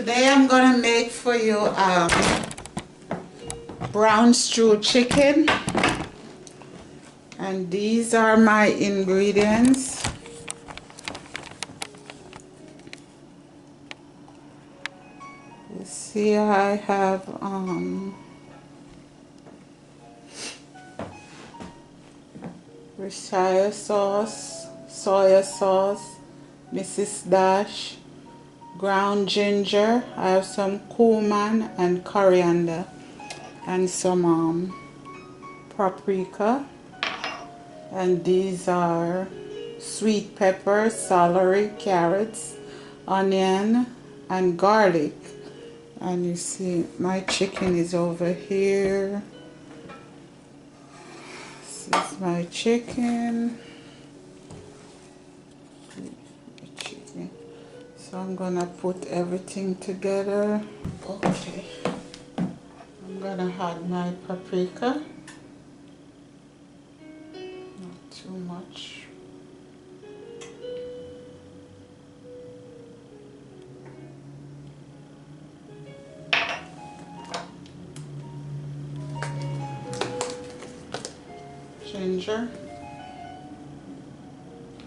Today I'm gonna make for you brown stew chicken, and these are my ingredients. You see, I have Worcestershire sauce, soy sauce, Mrs.Dash, ground ginger. I have some cumin and coriander, and some paprika, and these are sweet pepper, celery, carrots, onion, and garlic. And you see my chicken is over here. This is my chicken. So I'm gonna put everything together. Okay, I'm gonna add my paprika, not too much.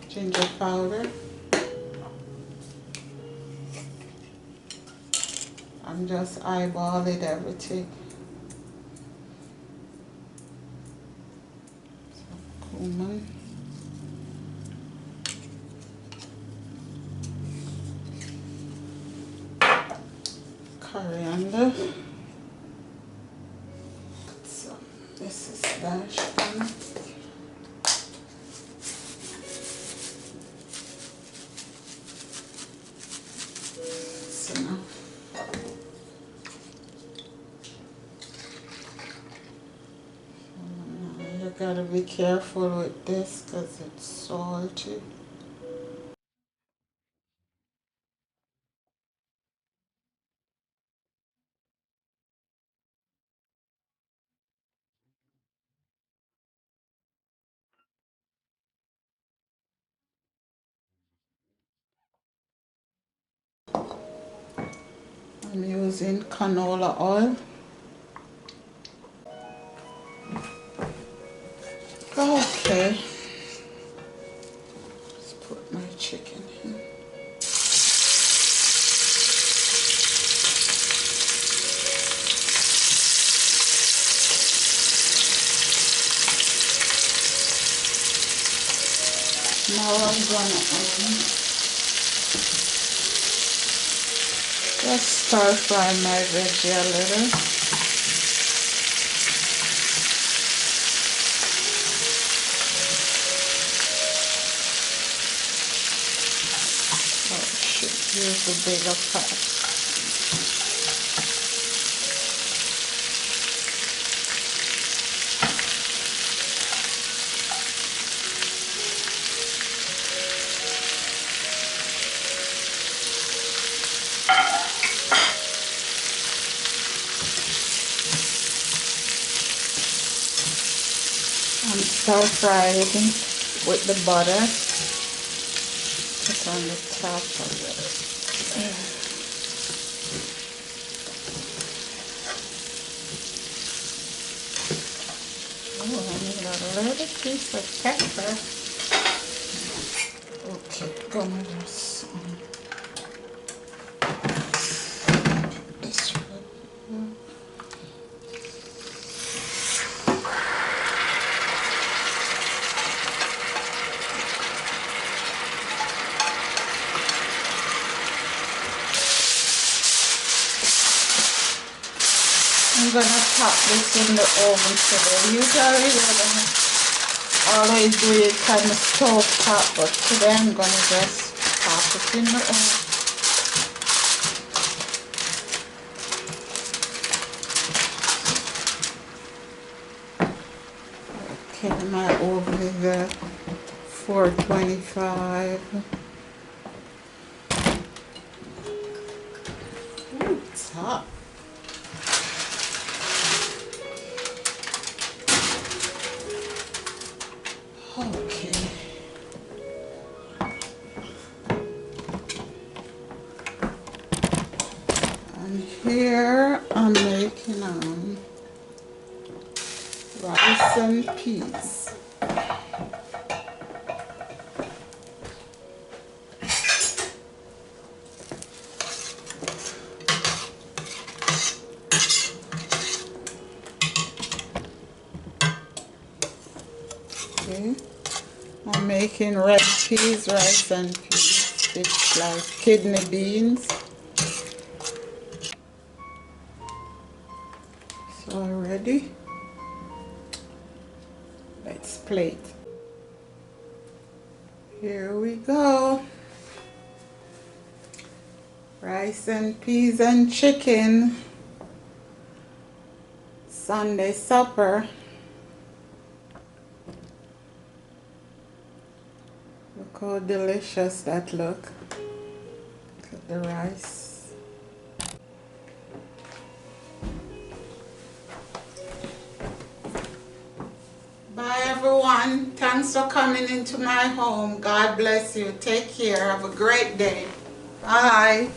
Ginger powder. I'm just eyeballing everything. Some cumin. Coriander. So this is dash one. Gotta be careful with this because it's salty. I'm using canola oil. Okay, let's put my chicken in. Now I'm gonna just stir fry my veggie a little. Use the bigger pot. I'm stir frying with the butter. Put on the top of it. Oh, I need a little piece of pepper. Okay, gonna just this one. I'm gonna pop this in the oven today. Usually I always do it kind of stove top, but today I'm gonna just pop it in the oven. Okay, my oven is at 425. Ooh, it's hot. Okay. Here I'm making rice and peas. Okay. I'm making red peas, rice and peas. It's like kidney beans. So ready? Let's plate. Here we go. Rice and peas and chicken. Sunday supper. Look how delicious that look. Look at the rice. Bye everyone. Thanks for coming into my home. God bless you. Take care. Have a great day. Bye.